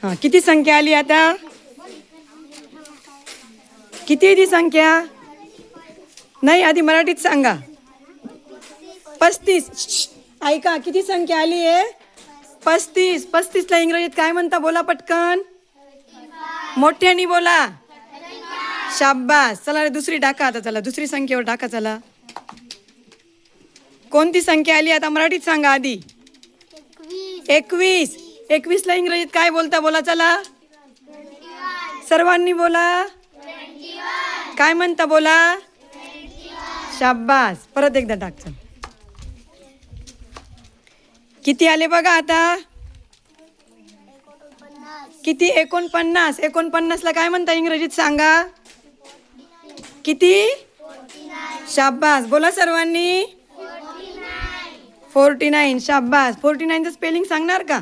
हां, किती संख्या आली आता? किती आहे ती संख्या? नाही, आधी मराठीत सांगा. 35. ऐका, किती संख्या आली आहे? 35. 35ला इंग्रजीत काय म्हणता? बोला पटकन, मोठ्याने बोला. शाब्बास. चला रे, दुसरी टाका आता. चला दुसरी संख्येवर टाका. चला, कोणती संख्या आली आता? मराठीत सांगा आधी. 21. 21ला इंग्रजीत काय बोलता? बोला चला, सर्वांनी बोला. काय म्हणता? बोला. शाब्बास. परत एकदा टाक. चल, किती आले बघा आता? किती? 49. 49ला काय म्हणता इंग्रजीत सांगा? किती? शाब्बास. बोला सर्वांनी. 49. शाब्बास. 49चं स्पेलिंग सांगणार का?